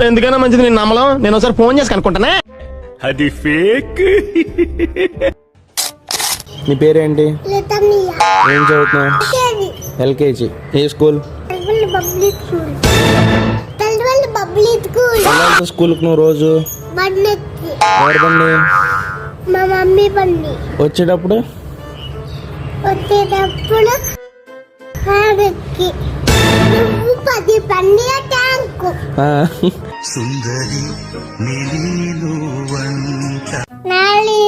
ఎందుకైనా మంచిది నేను నమ్మలం. నేను ఒకసారి ఫోన్ చేసి కనుక్కుంటానే. అది ఫేక్. నీ పేరేంటి? ఏం చదువుతున్నావు? ఎల్కేజీ. ఏ స్కూల్? స్కూల్కి నువ్వు రోజు? ఎవరి బండి? మా మమ్మీ బండి. వచ్చేటప్పుడు నువ్వు 10 బండి ట్యాంకు. సుందరి నాలి